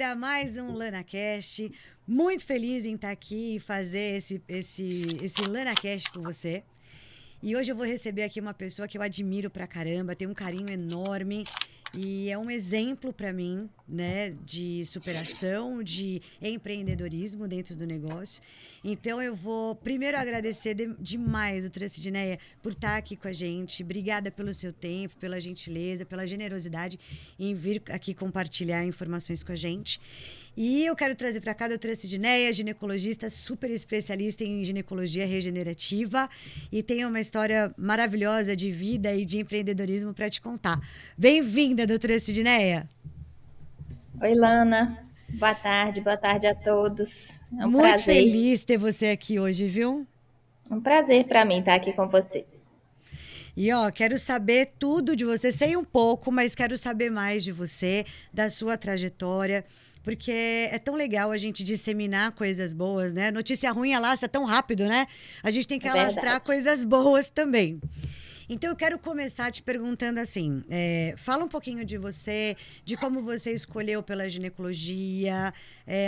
a mais um LanaCast. Muito feliz em estar aqui e fazer esse LanaCast com você. E hoje eu vou receber aqui uma pessoa que eu admiro pra caramba, tenho um carinho enorme e é um exemplo pra mim, né, de superação, de empreendedorismo dentro do negócio. Então eu vou primeiro agradecer demais o Tracidneia por estar aqui com a gente. Obrigada pelo seu tempo, pela gentileza, pela generosidade em vir aqui compartilhar informações com a gente. E eu quero trazer para cá a doutora Sidneia, ginecologista super especialista em ginecologia regenerativa e tem uma história maravilhosa de vida e de empreendedorismo para te contar. Bem-vinda, doutora Sidneia. Oi, Lana. Boa tarde a todos. É Muito feliz ter você aqui hoje, viu? um prazer para mim estar aqui com vocês. E ó, quero saber tudo de você, sei um pouco, mas quero saber mais de você, da sua trajetória, porque é tão legal a gente disseminar coisas boas, né? Notícia ruim alaça tão rápido, né? A gente tem que É alastrar verdade. coisas boas também. Então eu quero começar te perguntando assim, fala um pouquinho de você, de como você escolheu pela ginecologia,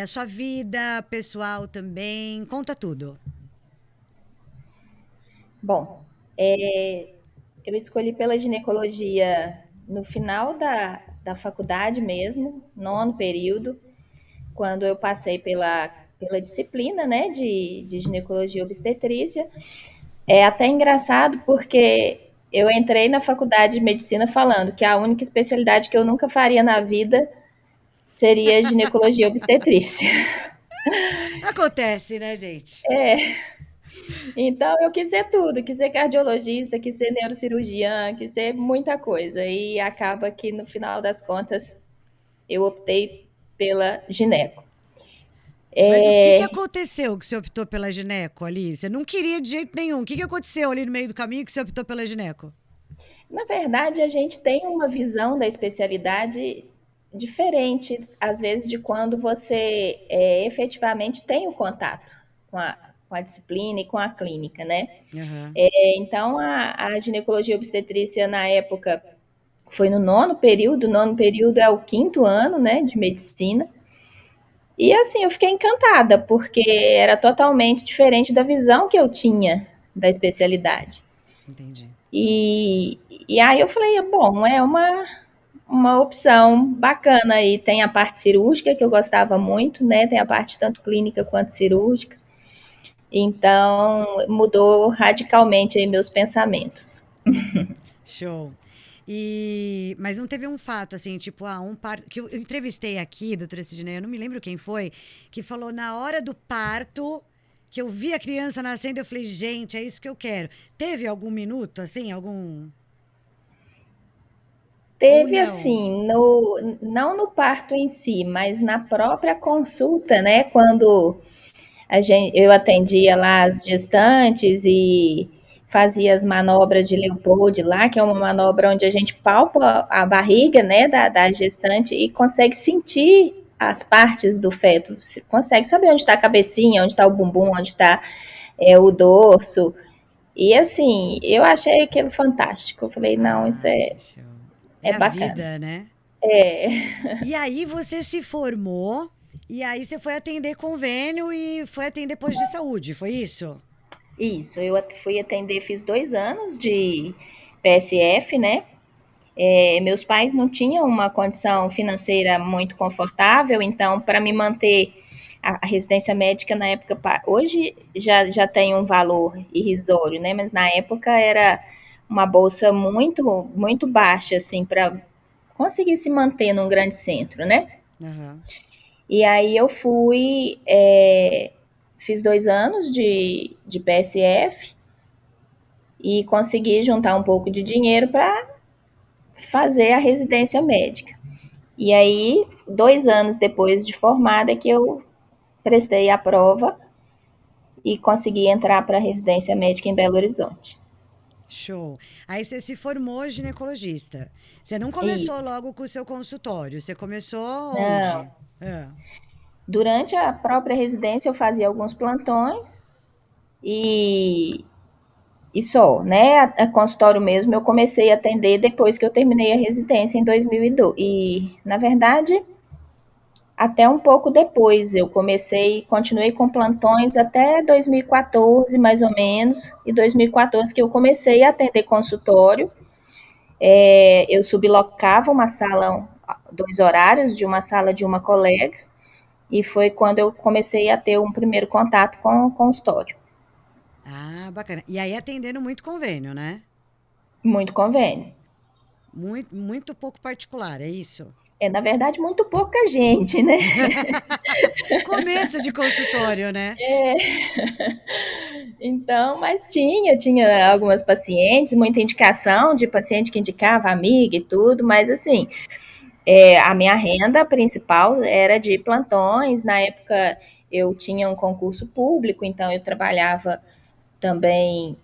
a sua vida pessoal também, conta tudo. Bom, eu escolhi pela ginecologia no final da faculdade mesmo, nono período, quando eu passei pela disciplina, né, de ginecologia e obstetrícia. É até engraçado porque eu entrei na faculdade de medicina falando que a única especialidade que eu nunca faria na vida seria ginecologia e obstetrícia. Acontece, né, gente? Então eu quis ser tudo, quis ser cardiologista, quis ser neurocirurgiã, quis ser muita coisa. E acaba que no final das contas eu optei pela gineco. Mas o que aconteceu que você optou pela gineco ali? Você não queria de jeito nenhum. O que aconteceu ali no meio do caminho que você optou pela gineco? Na verdade, a gente tem uma visão da especialidade diferente, às vezes, de quando você efetivamente tem o contato com a disciplina e com a clínica, né? Aham. Então, a ginecologia e obstetrícia, na época, foi no nono período é o quinto ano, né, de medicina. E assim, eu fiquei encantada, porque era totalmente diferente da visão que eu tinha da especialidade. Entendi. E, e aí eu falei, bom, é uma opção bacana aí. Tem a parte cirúrgica, que eu gostava muito, né? Tem a parte tanto clínica quanto cirúrgica. Então, mudou radicalmente aí meus pensamentos. Show. Mas não teve um fato assim, tipo, um parto. Que eu entrevistei aqui, doutora Sidney, eu não me lembro quem foi, que falou na hora do parto, que eu vi a criança nascendo, eu falei, gente, é isso que eu quero. Teve algum minuto, assim, algum. Ou Teve não? assim, não no parto em si, mas na própria consulta, né? Quando eu atendia lá as gestantes e fazia as manobras de Leopold lá, que é uma manobra onde a gente palpa a barriga, né, da gestante e consegue sentir as partes do feto. Você consegue saber onde está a cabecinha, onde está o bumbum, onde está o dorso. E assim, eu achei aquilo fantástico. Eu falei, não, isso Ah, que show. É é a bacana. vida, né? É, E aí você se formou, e aí você foi atender convênio e foi atender posto de saúde, foi isso? isso. Eu fui atender, fiz 2 anos de PSF, né? Meus pais não tinham uma condição financeira muito confortável, então, para me manter a residência médica na época, hoje já tem um valor irrisório, né? Mas na época era uma bolsa muito baixa, assim, para conseguir se manter num grande centro, né? Aham. E aí eu fui, fiz 2 anos de PSF e consegui juntar um pouco de dinheiro para fazer a residência médica. E aí, 2 anos depois de formada, é que eu prestei a prova e consegui entrar para a residência médica em Belo Horizonte. Show. Aí você se formou ginecologista. Você não começou Isso. logo com o seu consultório, você começou onde? Não. Ah, Durante a própria residência, eu fazia alguns plantões e, e só, né? A consultório mesmo eu comecei a atender depois que eu terminei a residência em 2002. E, na verdade, até um pouco depois. Eu continuei com plantões até 2014, mais ou menos, e 2014 que eu comecei a atender consultório. Eu sublocava uma sala, 2 horários de uma sala de uma colega, e foi quando eu comecei a ter um primeiro contato com o consultório. Ah, bacana. E aí atendendo muito convênio, né? Muito convênio. Muito, muito pouco particular, é isso? Na verdade, muito pouca gente, né? Começo de consultório, né? Então, mas tinha algumas pacientes, muita indicação de paciente que indicava amiga e tudo, mas assim, a minha renda principal era de plantões. Na época eu tinha um concurso público, então eu trabalhava também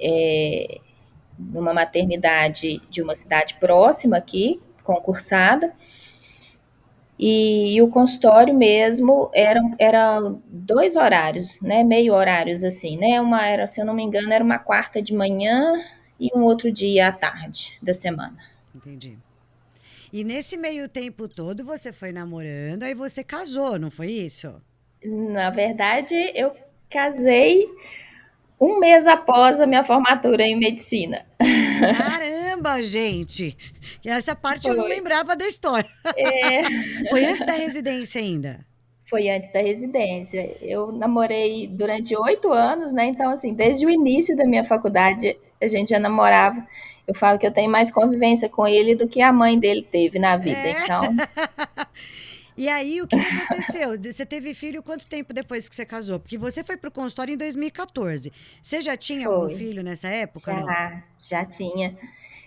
numa maternidade de uma cidade próxima aqui, concursada. E o consultório mesmo era 2 horários, né? Meio horários assim, né? Se eu não me engano, era uma quarta de manhã e um outro dia à tarde da semana. Entendi. E nesse meio tempo todo você foi namorando, aí você casou, não foi isso? Na verdade, eu casei um mês após a minha formatura em medicina. Caramba, gente! Essa parte eu não Foi. lembrava da história. É, Foi antes da residência ainda. foi antes da residência. Eu namorei durante 8 anos, né? Então, assim, desde o início da minha faculdade, a gente já namorava. Eu falo que eu tenho mais convivência com ele do que a mãe dele teve na vida. É. Então, E aí, o que que aconteceu? Você teve filho quanto tempo depois que você casou? Porque você foi pro consultório em 2014. Você já tinha algum foi. filho nessa época, não? Já tinha.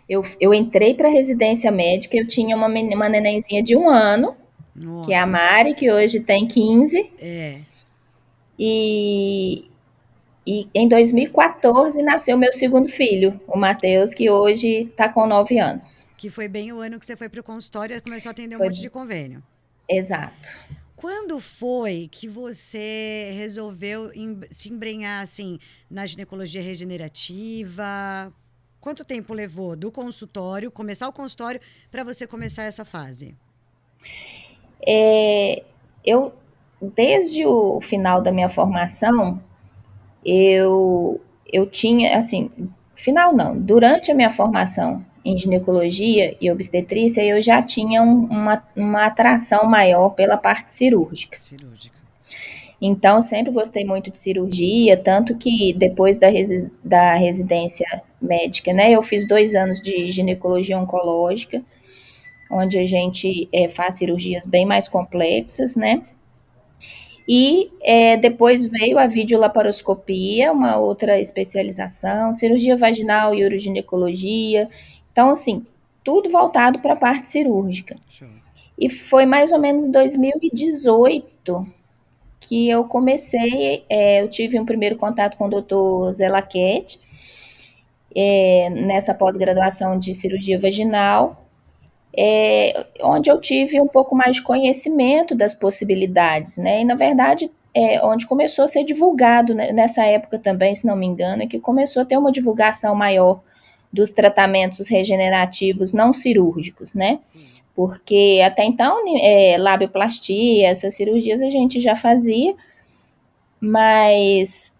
Eu entrei para residência médica, eu tinha uma nenenzinha de 1 ano, que é a Mari, Nossa. que hoje tem 15. É. E em 2014 nasceu meu segundo filho, o Matheus, que hoje está com 9 anos. Que foi bem o ano que você foi pro consultório e começou a atender um Foi monte de convênio. exato. Quando foi que você resolveu se embrenhar assim na ginecologia regenerativa? Quanto tempo levou do consultório, começar o consultório, para você começar essa fase? Eu, desde o final da minha formação, eu tinha, assim, final não, durante a minha formação em ginecologia e obstetrícia, eu já tinha uma atração maior pela parte cirúrgica. Cirúrgica. Então, sempre gostei muito de cirurgia, tanto que depois da residência médica, né, eu fiz 2 anos de ginecologia oncológica, onde a gente faz cirurgias bem mais complexas, né? E depois veio a videolaparoscopia, uma outra especialização, cirurgia vaginal e uroginecologia. Então, assim, tudo voltado para a parte cirúrgica. Show. E foi mais ou menos em 2018 que eu comecei, eu tive um primeiro contato com o doutor Zé Laquete, nessa pós-graduação de cirurgia vaginal, onde eu tive um pouco mais de conhecimento das possibilidades, né? E, na verdade, onde começou a ser divulgado, né, nessa época também, se não me engano, é que começou a ter uma divulgação maior dos tratamentos regenerativos não cirúrgicos, né? Sim. Porque até então, labioplastia, essas cirurgias a gente já fazia, mas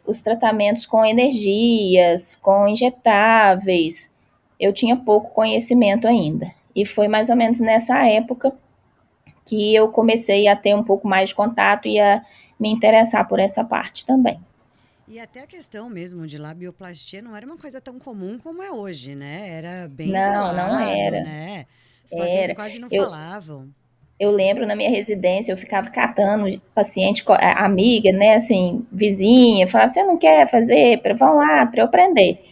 os tratamentos com energias, com injetáveis, eu tinha pouco conhecimento ainda. E foi mais ou menos nessa época que eu comecei a ter um pouco mais de contato e a me interessar por essa parte também. E até a questão mesmo de labioplastia não era uma coisa tão comum como é hoje, né? Era bem Não, não velado, era. né? Os pacientes Era. quase não Eu, falavam. eu lembro na minha residência, eu ficava catando paciente, amiga, né, assim, vizinha, falava, você não quer fazer? Vão lá, para eu aprender.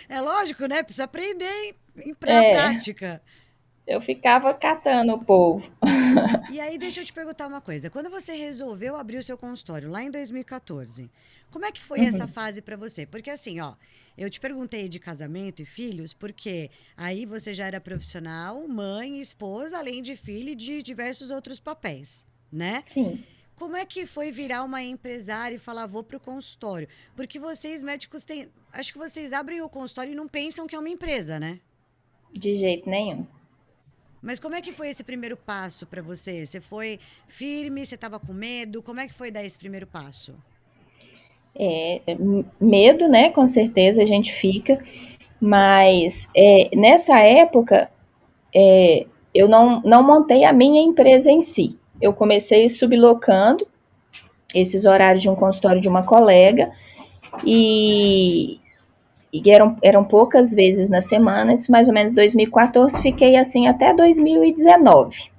É. É lógico, né? Precisa aprender na É, prática. eu ficava catando o povo. E aí, deixa eu te perguntar uma coisa. Quando você resolveu abrir o seu consultório, lá em 2014, como é que foi essa fase para você? Porque assim, ó, eu te perguntei de casamento e filhos, porque aí você já era profissional, mãe, esposa, além de filho e de diversos outros papéis, né? Sim, Como é que foi virar uma empresária e falar, vou pro consultório? Porque vocês, médicos, têm. Acho que vocês abrem o consultório e não pensam que é uma empresa, né? de jeito nenhum. Mas como é que foi esse primeiro passo para você? Você foi firme? Você estava com medo? Como é que foi dar esse primeiro passo? Medo, né? Com certeza a gente fica, mas nessa época eu não montei a minha empresa em si. Eu comecei sublocando esses horários de um consultório de uma colega e, eram poucas vezes na semana, isso mais ou menos 2014, fiquei assim até 2019.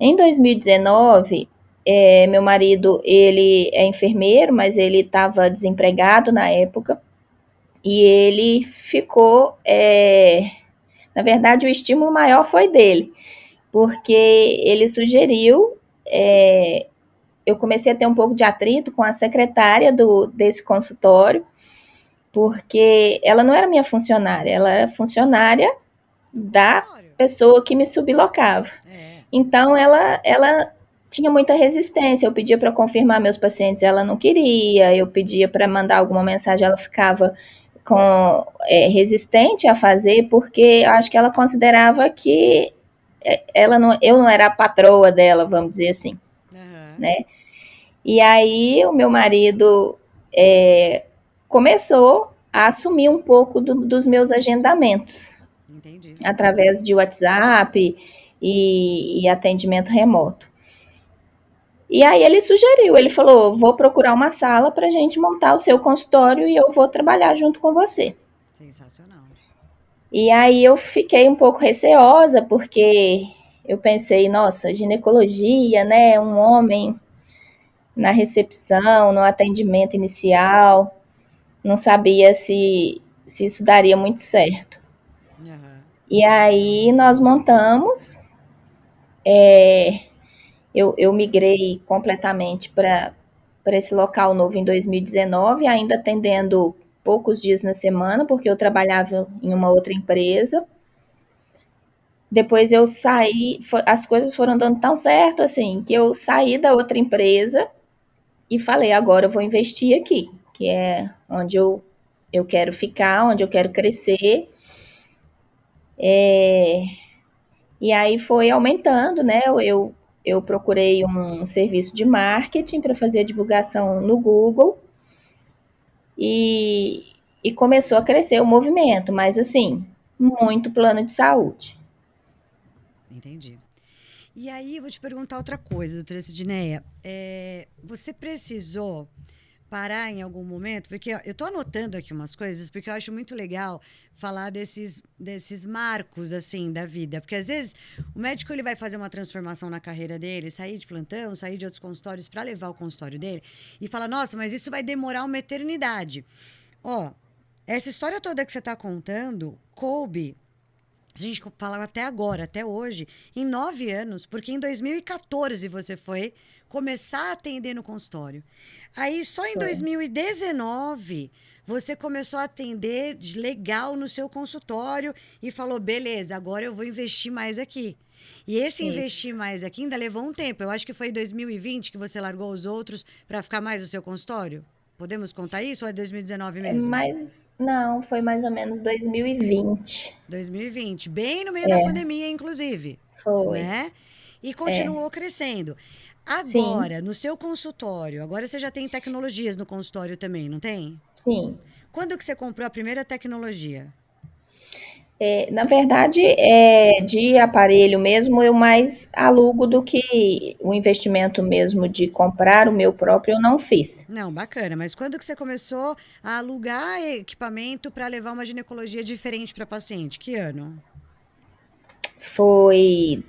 Em 2019, meu marido, ele é enfermeiro, mas ele estava desempregado na época, e ele ficou, na verdade, o estímulo maior foi dele, porque ele sugeriu, eu comecei a ter um pouco de atrito com a secretária desse consultório, porque ela não era minha funcionária, ela era funcionária Do da consultório? pessoa que me sublocava. É. Então, ela tinha muita resistência. Eu pedia para confirmar meus pacientes, ela não queria. Eu pedia para mandar alguma mensagem, ela ficava resistente a fazer, porque eu acho que ela considerava que eu não era a patroa dela, vamos dizer assim, Aham. né? E aí o meu marido começou a assumir um pouco dos meus agendamentos Entendi. através de WhatsApp e atendimento remoto. E aí ele sugeriu, ele falou, vou procurar uma sala para a gente montar o seu consultório e eu vou trabalhar junto com você. Sensacional. E aí eu fiquei um pouco receosa, porque eu pensei, nossa, ginecologia, né, um homem na recepção, no atendimento inicial, não sabia se isso daria muito certo. Aham. E aí nós montamos, eu migrei completamente para esse local novo em 2019, ainda atendendo poucos dias na semana, porque eu trabalhava em uma outra empresa. Depois eu saí, as coisas foram dando tão certo assim, que eu saí da outra empresa e falei, agora eu vou investir aqui, que é onde eu quero ficar, onde eu quero crescer. E aí foi aumentando, né? Eu procurei um serviço de marketing para fazer a divulgação no Google e, e começou a crescer o movimento, mas assim, muito plano de saúde. Entendi. E aí, eu vou te perguntar outra coisa, doutora Sidneia. Você precisou parar em algum momento? Porque ó, eu estou anotando aqui umas coisas, porque eu acho muito legal falar desses marcos, assim, da vida. Porque às vezes o médico ele vai fazer uma transformação na carreira dele, sair de plantão, sair de outros consultórios para levar o consultório dele, e fala, nossa, mas isso vai demorar uma eternidade. Ó, essa história toda que você está contando coube, a gente falava até agora, até hoje, em 9 anos, porque em 2014 você foi começar a atender no consultório. Aí só em Foi. 2019 você começou a atender legal no seu consultório e falou: beleza, agora eu vou investir mais aqui. E esse investir Isso. mais aqui ainda levou um tempo. Eu acho que foi em 2020 que você largou os outros para ficar mais no seu consultório. Podemos contar isso ou é 2019 mesmo? Mas não, foi mais ou menos 2020. 2020, bem no meio da pandemia, inclusive, Foi. né? E continuou crescendo. Sim, Agora, no seu consultório, agora você já tem tecnologias no consultório também, não tem? sim. Quando que você comprou a primeira tecnologia? Na verdade, de aparelho mesmo, eu mais alugo do que o investimento mesmo de comprar o meu próprio, eu não fiz. Não, bacana, mas quando que você começou a alugar equipamento para levar uma ginecologia diferente para paciente? Que ano? Foi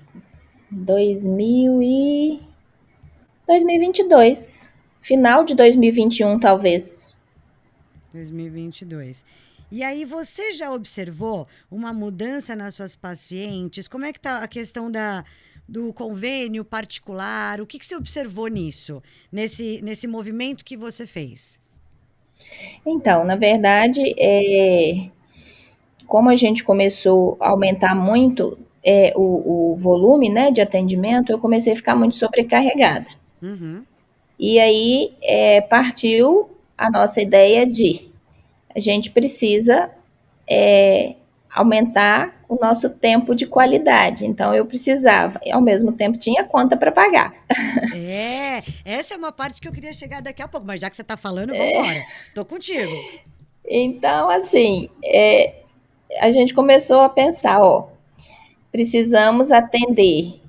2022, final de 2021, talvez. 2022. E aí, você já observou uma mudança nas suas pacientes? Como é que está a questão do convênio particular? O que você observou nisso, nesse movimento que você fez? Então, na verdade, como a gente começou a aumentar muito o volume, né, de atendimento, eu comecei a ficar muito sobrecarregada. Uhum, E aí partiu a nossa ideia de a gente precisa aumentar o nosso tempo de qualidade. Então eu precisava, e ao mesmo tempo tinha conta para pagar. Essa é uma parte que eu queria chegar daqui a pouco, mas já que você está falando, vamos embora. Tô contigo. Então, assim, a gente começou a pensar, ó, precisamos atender,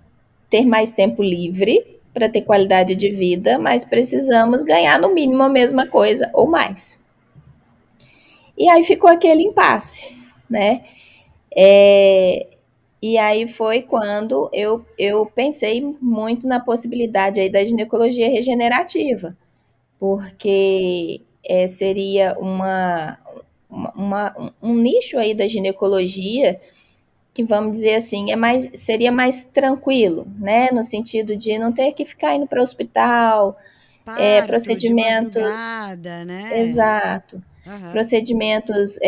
ter mais tempo livre para ter qualidade de vida, mas precisamos ganhar no mínimo a mesma coisa ou mais. E aí ficou aquele impasse, né? É, e aí foi quando eu pensei muito na possibilidade aí da ginecologia regenerativa, porque seria um nicho aí da ginecologia que, vamos dizer assim, seria mais tranquilo, né? No sentido de não ter que ficar indo para o hospital, Parto de procedimentos, madrugada, né? exato, Aham. procedimentos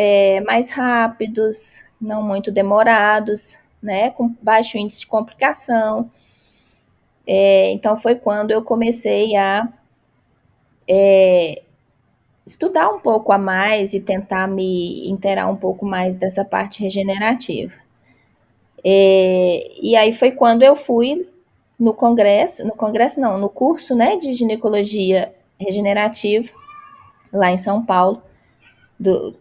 mais rápidos, não muito demorados, né? Com baixo índice de complicação. Então foi quando eu comecei a estudar um pouco a mais e tentar me inteirar um pouco mais dessa parte regenerativa. E aí foi quando eu fui no congresso não, no curso, né, de ginecologia regenerativa, lá em São Paulo,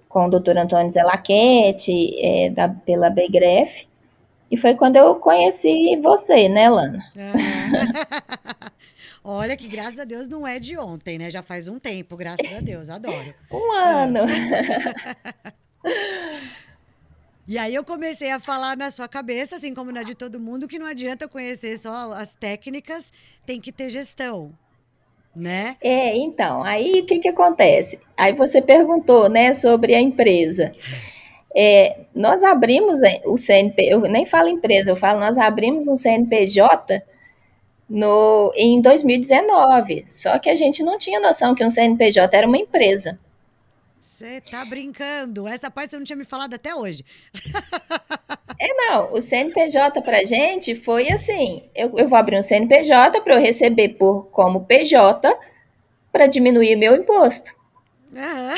com o Dr. Antônio Zelaquete, pela BGREF, e foi quando eu conheci você, né, Lana? Aham. Olha que graças a Deus não é de ontem, né? Já faz um tempo, graças a Deus, adoro. Um Ah. ano. E aí eu comecei a falar na sua cabeça, assim como na de todo mundo, que não adianta conhecer só as técnicas, tem que ter gestão, né? Então, aí o que que acontece? Aí você perguntou, né, sobre a empresa. Nós abrimos o CNP, eu nem falo empresa, eu falo nós abrimos um CNPJ em 2019. Só que a gente não tinha noção que um CNPJ era uma empresa. Você tá brincando. Essa parte você não tinha me falado até hoje. Não, o CNPJ para a gente foi assim: eu vou abrir um CNPJ para eu receber como PJ para diminuir meu imposto. Aham.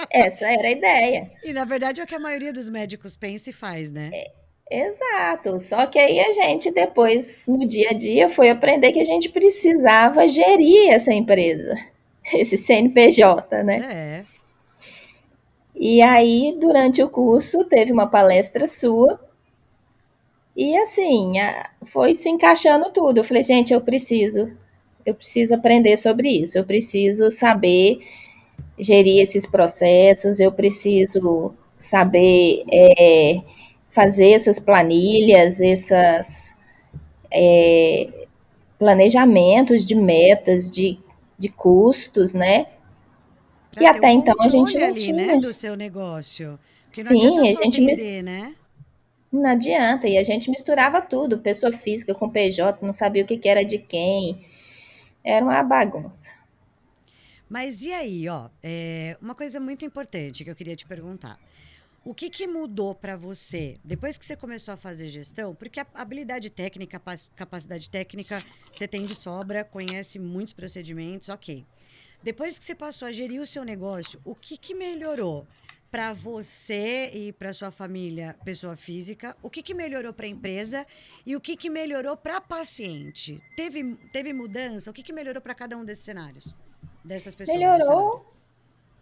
Essa era a ideia. E na verdade é o que a maioria dos médicos pensa e faz, né? Exato. Só que aí a gente depois, no dia a dia, foi aprender que a gente precisava gerir essa empresa, esse CNPJ, né? É. E aí, durante o curso, teve uma palestra sua e assim, foi se encaixando tudo. Eu falei, gente, eu preciso aprender sobre isso, eu preciso saber gerir esses processos, eu preciso saber fazer essas planilhas, essas planejamentos de metas, de custos, né? Que Pra ter o até então a gente controle não ali, né, tinha. do seu negócio. Porque não adianta Sim, a só gente vender, né? não adianta. E a gente misturava tudo, pessoa física com PJ, não sabia o que era de quem. Era uma bagunça. Mas e aí, ó, uma coisa muito importante que eu queria te perguntar. O que que mudou para você depois que você começou a fazer gestão? Porque a habilidade técnica, capacidade técnica, você tem de sobra, conhece muitos procedimentos, ok. Depois que você passou a gerir o seu negócio, o que que melhorou para você e para sua família, pessoa física? O que que melhorou para a empresa e o que que melhorou para a paciente? Teve mudança? O que que melhorou para cada um desses cenários? Dessas pessoas do cenário? Melhorou,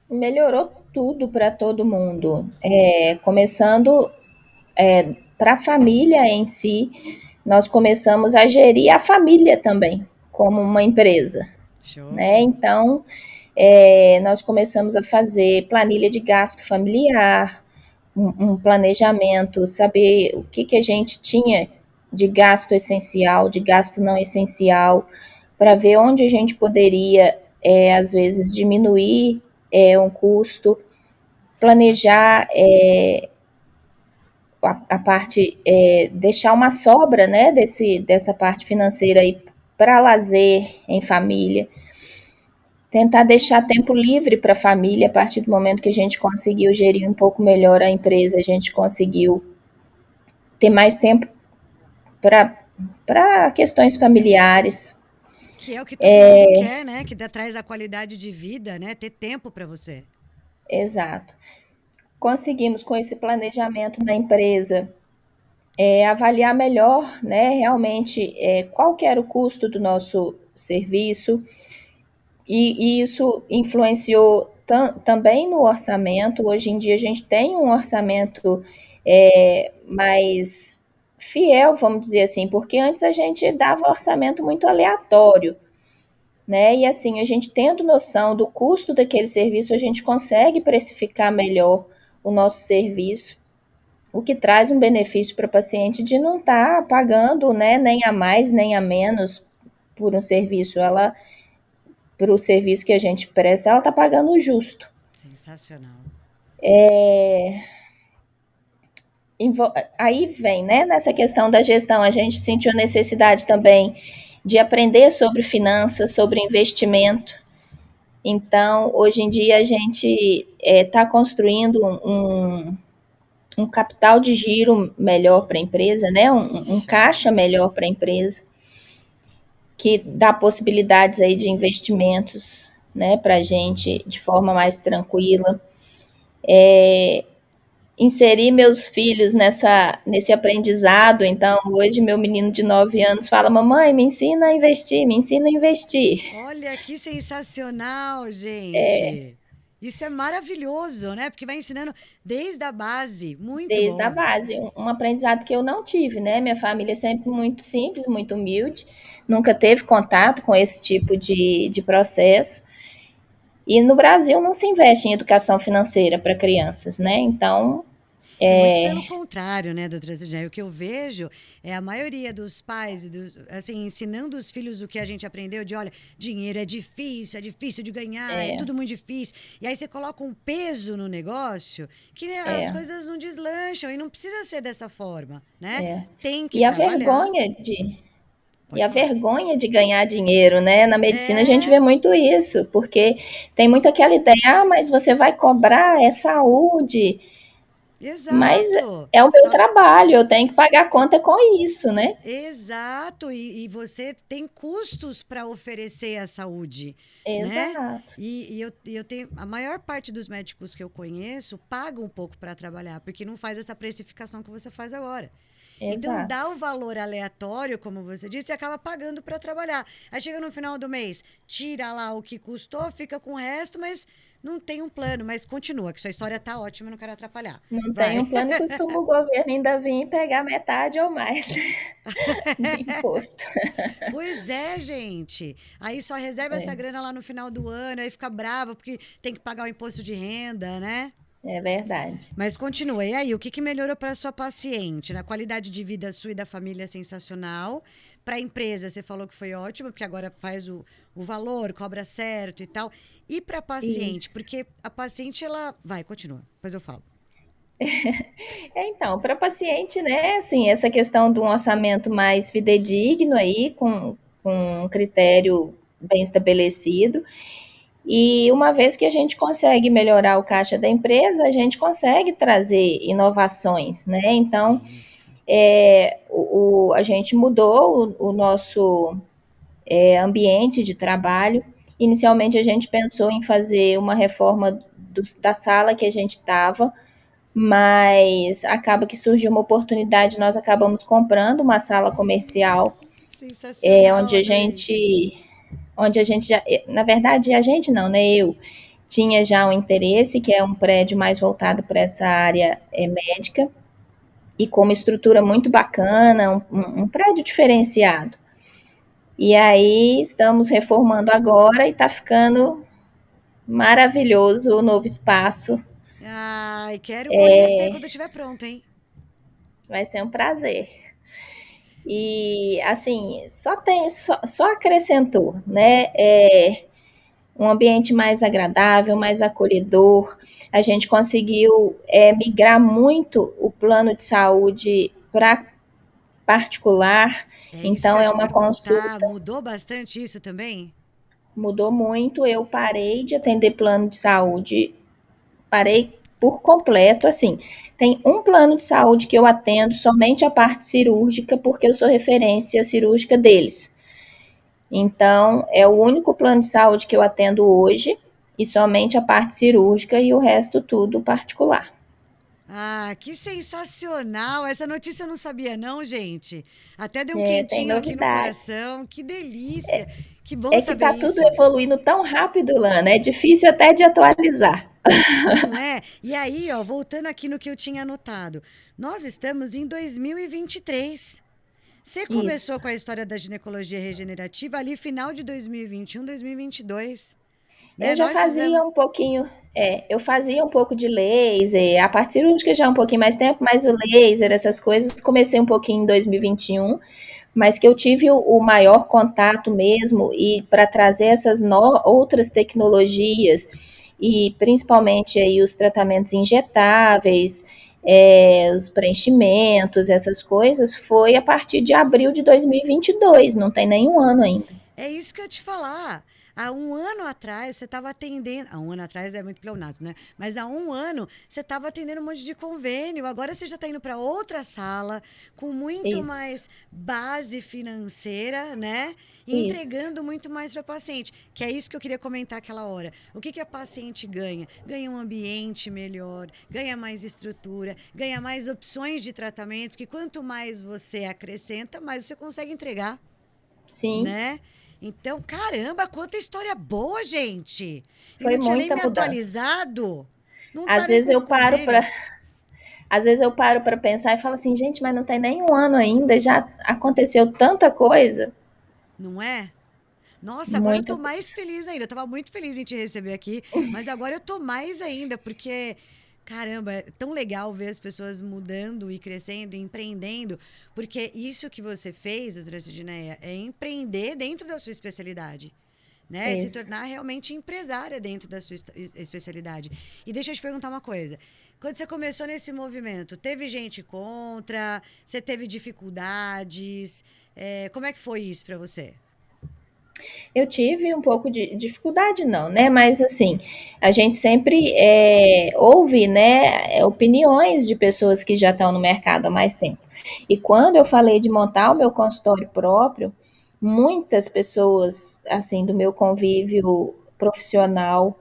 melhorou tudo para todo mundo. Começando para a família em si, nós começamos a gerir a família também, como uma empresa. Né? Show. Então, nós começamos a fazer planilha de gasto familiar, um planejamento, saber o que a gente tinha de gasto essencial, de gasto não essencial, para ver onde a gente poderia, às vezes, diminuir um custo, planejar a parte, deixar uma sobra, né, dessa parte financeira aí para lazer em família, tentar deixar tempo livre para a família a partir do momento que a gente conseguiu gerir um pouco melhor a empresa, a gente conseguiu ter mais tempo para questões familiares. Que é o que todo mundo quer, né? Que traz a qualidade de vida, né? Ter tempo para você. Exato. Conseguimos com esse planejamento na empresa. avaliar melhor, né, realmente, qual que era o custo do nosso serviço, e isso influenciou também no orçamento. Hoje em dia a gente tem um orçamento mais fiel, vamos dizer assim, porque antes a gente dava orçamento muito aleatório, né? E assim, a gente tendo noção do custo daquele serviço, a gente consegue precificar melhor o nosso serviço, o que traz um benefício para o paciente de não estar pagando, né, nem a mais nem a menos por um serviço. Ela, para o serviço que a gente presta, ela está pagando o justo. Sensacional. Aí vem, né, nessa questão da gestão, a gente sentiu necessidade também de aprender sobre finanças, sobre investimento. Então, hoje em dia, a gente está construindo um capital de giro melhor para a empresa, né, um caixa melhor para a empresa, que dá possibilidades aí de investimentos, né, para a gente de forma mais tranquila. Inserir meus filhos nesse aprendizado. Então, hoje, meu menino de 9 anos fala: Mamãe, me ensina a investir, me ensina a investir. Olha que sensacional, gente. Isso é maravilhoso, né? Porque vai ensinando desde a base. Muito Desde a bom. base, um aprendizado que eu não tive, né? Minha família é sempre muito simples, muito humilde, nunca teve contato com esse tipo de processo. E no Brasil não se investe em educação financeira para crianças, né? Então, É muito pelo contrário, né, doutora Sidney? O que eu vejo é a maioria dos pais, assim, ensinando os filhos o que a gente aprendeu de, olha, dinheiro é difícil de ganhar, é tudo muito difícil. E aí você coloca um peso no negócio que né, as coisas não deslancham e não precisa ser dessa forma, né? Tem que e a trabalhar. vergonha de E Pode a falar. vergonha de ganhar dinheiro, né? Na medicina a gente vê É, muito isso, porque tem muito aquela ideia, mas você vai cobrar, é saúde, mas exato. é o meu Só trabalho, eu tenho que pagar a conta com isso, né? exato, e você tem custos para oferecer a saúde, né? Exato, E eu tenho. A maior parte dos médicos que eu conheço paga um pouco para trabalhar, porque não faz essa precificação que você faz agora. Então dá exato. o valor aleatório, como você disse, e acaba pagando para trabalhar. Aí chega no final do mês, tira lá o que custou, fica com o resto, mas não tem um plano. Mas continua, que sua história tá ótima, não quero atrapalhar. Não tem Vai. um plano e costuma o governo ainda vir e pegar metade ou mais de imposto. Pois é, gente. Aí só reserva essa grana lá no final do ano, aí fica brava porque tem que pagar o imposto de renda, né? É verdade. Mas continua. E aí, o que melhorou para sua paciente? Na qualidade de vida sua e da família é sensacional. Para a empresa, você falou que foi ótimo, porque agora faz o valor, cobra certo e tal. E para a paciente, Isso. porque a paciente, ela. Vai, continua. Depois eu falo. Então, para paciente, né, assim, essa questão de um orçamento mais fidedigno aí, com um critério bem estabelecido, e uma vez que a gente consegue melhorar o caixa da empresa, a gente consegue trazer inovações, né? Então, Isso. a gente mudou o nosso ambiente de trabalho. Inicialmente, a gente pensou em fazer uma reforma da sala que a gente estava, mas acaba que surgiu uma oportunidade, nós acabamos comprando uma sala comercial, Sensacional, onde a adorei. gente, onde a gente já, na verdade, a gente não, né? Eu tinha já um interesse, que é um prédio mais voltado para essa área médica, e com uma estrutura muito bacana, um prédio diferenciado. E aí estamos reformando agora e está ficando maravilhoso o novo espaço. Ai, quero conhecer quando estiver pronto, hein? Vai ser um prazer. E assim, só acrescentou, né? Um ambiente mais agradável, mais acolhedor. A gente conseguiu migrar muito o plano de saúde para particular, É isso que eu então ia é te uma perguntar. consulta, Mudou bastante isso também? mudou muito. Eu parei de atender plano de saúde, parei por completo, assim. Tem um plano de saúde que eu atendo somente a parte cirúrgica, porque eu sou referência cirúrgica deles. Então, é o único plano de saúde que eu atendo hoje, e somente a parte cirúrgica e o resto tudo particular. Ah, que sensacional! Essa notícia eu não sabia, não, gente. Até deu um Tem quentinho aqui no novidades. coração. Que delícia! Que bom É que saber tá tudo isso. evoluindo tão rápido, Lana, é difícil até de atualizar. Não é? E aí, ó, voltando aqui no que eu tinha anotado, nós estamos em 2023. Você começou Isso. com a história da ginecologia regenerativa ali final de 2021, 2022, Eu né? já Nós fizemos. fazia um pouquinho, eu fazia um pouco de laser, a parte cirúrgica já há um pouquinho mais tempo, mas o laser, essas coisas, comecei um pouquinho em 2021, mas que eu tive o maior contato mesmo e para trazer essas outras tecnologias e principalmente aí os tratamentos injetáveis, os preenchimentos, essas coisas, foi a partir de abril de 2022, não tem nenhum ano ainda. É isso que eu ia te falar. Há um ano atrás, você estava atendendo. Há um ano atrás é muito pleonasmo, né? Mas há um ano, você estava atendendo um monte de convênio. Agora você já está indo para outra sala, com muito Isso, mais base financeira, né? E isso. entregando muito mais para o paciente. Que é isso que eu queria comentar aquela hora. O que a paciente ganha? Ganha um ambiente melhor, ganha mais estrutura, ganha mais opções de tratamento. Que quanto mais você acrescenta, mais você consegue entregar, Sim, né? Então, caramba, quanta história boa, gente! E foi não tinha nem muita me mudança. atualizado. Não tá Às nem vezes com eu paro para, convênio, às vezes eu paro para pensar e falo assim, gente, mas não tem nem um ano ainda, já aconteceu tanta coisa, não é? Nossa, agora eu muita tô mais coisa. feliz ainda. Eu tava muito feliz em te receber aqui, mas agora eu tô mais ainda, porque, caramba, é tão legal ver as pessoas mudando e crescendo, e empreendendo, porque isso que você fez, doutora Sidneia, é empreender dentro da sua especialidade. Né? Se Isso. tornar realmente empresária dentro da sua especialidade. E deixa eu te perguntar uma coisa. Quando você começou nesse movimento, teve gente contra? Você teve dificuldades? Como é que foi isso para você? Eu tive um pouco de dificuldade, não, né? Mas assim, a gente sempre ouve, né, opiniões de pessoas que já estão no mercado há mais tempo. E quando eu falei de montar o meu consultório próprio, muitas pessoas, assim, do meu convívio profissional,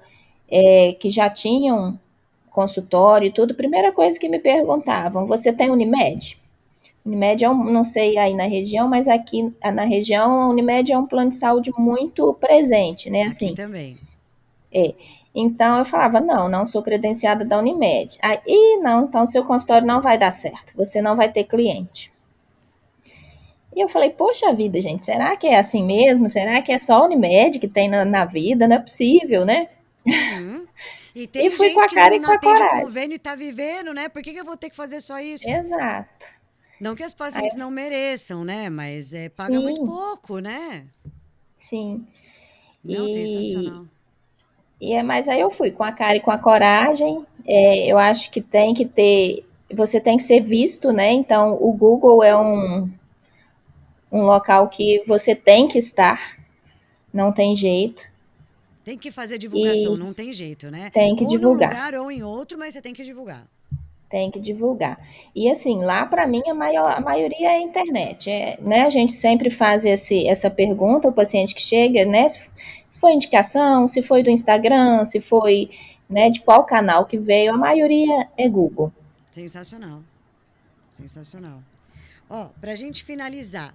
que já tinham consultório e tudo, primeira coisa que me perguntavam: você tem Unimed? Unimed é não sei aí na região, mas aqui na região a Unimed é um plano de saúde muito presente, né? Aqui Assim, também. é. Então eu falava, não, não sou credenciada da Unimed. Aí, não, então seu consultório não vai dar certo, você não vai ter cliente. E eu falei, poxa vida, gente, será que é assim mesmo? Será que é só a Unimed que tem na vida? Não é possível, né? Uhum. E E tem fui com gente a que cara e não com a atende coragem. convênio e tá vivendo, né? Por que eu vou ter que fazer só isso? Exato. Não que as Aí, pacientes não mereçam, né? Mas paga muito sim, pouco, né? sim. Não, E, sensacional. mas aí eu fui com a cara e com a coragem. Eu acho que tem que ter, você tem que ser visto, né? Então, o Google é um local que você tem que estar, não tem jeito, Tem que fazer divulgação, e não tem jeito, né? tem que Ou num divulgar, lugar ou em outro, mas você tem que divulgar. tem que divulgar. E assim, lá para mim a maioria é internet, né? A gente sempre faz essa pergunta ao paciente que chega, né? Se foi indicação, se foi do Instagram, se foi, né, de qual canal que veio, a maioria é Google. Sensacional. Sensacional. Ó, pra gente finalizar,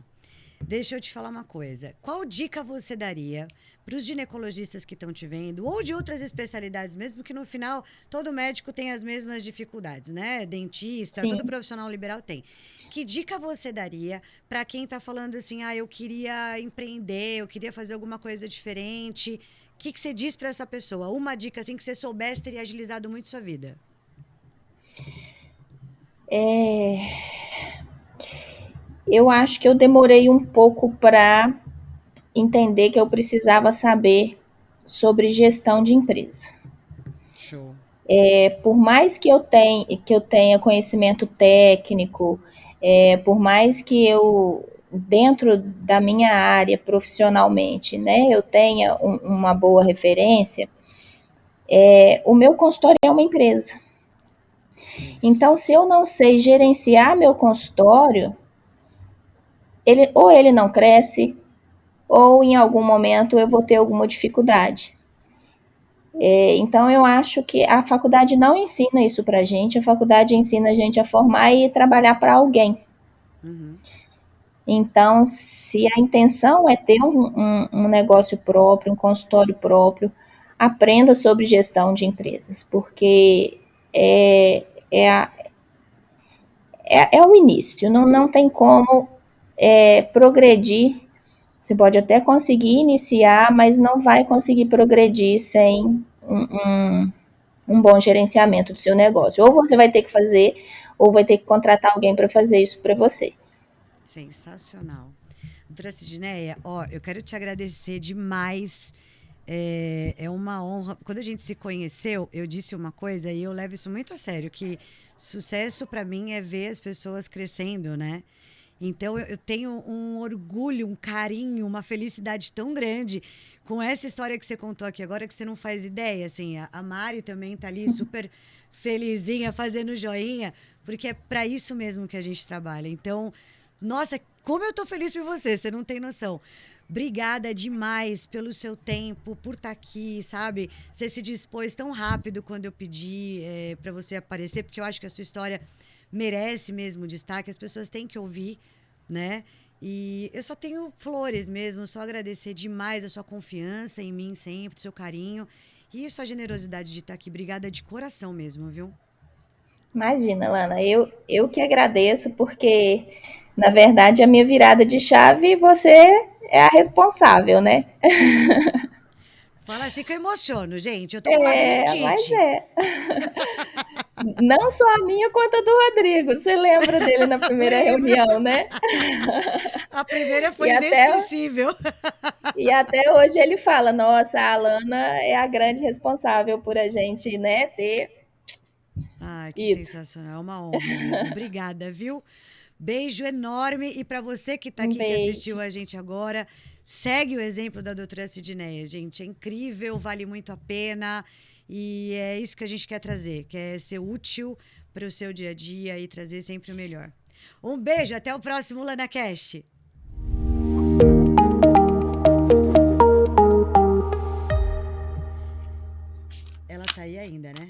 deixa eu te falar uma coisa. Qual dica você daria para os ginecologistas que estão te vendo, ou de outras especialidades, mesmo que no final todo médico tem as mesmas dificuldades, né? Dentista, todo Sim. profissional liberal tem. Que dica você daria para quem está falando assim, eu queria empreender, eu queria fazer alguma coisa diferente? O que você diz para essa pessoa? Uma dica assim que você soubesse teria agilizado muito sua vida. Eu acho que eu demorei um pouco para entender que eu precisava saber sobre gestão de empresa. Show. Por mais que eu tenha conhecimento técnico, por mais que eu, dentro da minha área profissionalmente, né, eu tenha uma boa referência, o meu consultório é uma empresa. É isso. Então, se eu não sei gerenciar meu consultório, ou ele não cresce, ou em algum momento eu vou ter alguma dificuldade. Então, eu acho que a faculdade não ensina isso para a gente, a faculdade ensina a gente a formar e trabalhar para alguém. Uhum. Então, se a intenção é ter um negócio próprio, um consultório próprio, aprenda sobre gestão de empresas, porque é, é, a, é o início, não tem como progredir. Você pode até conseguir iniciar, mas não vai conseguir progredir sem um bom gerenciamento do seu negócio. Ou você vai ter que fazer, ou vai ter que contratar alguém para fazer isso para você. Sensacional. Doutora Sidneia, ó, eu quero te agradecer demais. É uma honra. Quando a gente se conheceu, eu disse uma coisa e eu levo isso muito a sério, que sucesso para mim é ver as pessoas crescendo, né? Então eu tenho um orgulho, um carinho, uma felicidade tão grande com essa história que você contou aqui agora que você não faz ideia. Assim, a Mari também tá ali super felizinha, fazendo joinha, porque é para isso mesmo que a gente trabalha. Então, nossa, como eu tô feliz por você, você não tem noção. Obrigada demais pelo seu tempo, por estar aqui, sabe? Você se dispôs tão rápido quando eu pedi para você aparecer, porque eu acho que a sua história merece mesmo destaque, as pessoas têm que ouvir, né? E eu só tenho flores mesmo, só agradecer demais a sua confiança em mim sempre, o seu carinho e sua generosidade de estar aqui. Obrigada de coração mesmo, viu? Imagina, Lana, eu que agradeço, porque, na verdade, a minha virada de chave, você é a responsável, né? Fala assim que eu emociono, gente. Eu tô com Mas labirintite. é. Não só a minha, quanto a do Rodrigo. Você lembra dele na primeira Lembro. reunião, né? A primeira E foi até, inesquecível. e até hoje ele fala: nossa, a Alana é a grande responsável por a gente, né, ter Ai, que ido. sensacional. É uma honra mesmo. Obrigada, viu? Beijo enorme. E para você que está Um aqui, que assistiu beijo. a gente agora, segue o exemplo da doutora Sidneia, gente. É incrível, vale muito a pena. E é isso que a gente quer trazer, quer ser útil para o seu dia a dia e trazer sempre o melhor. Um beijo, até o próximo LanaCast. Ela tá aí ainda, né?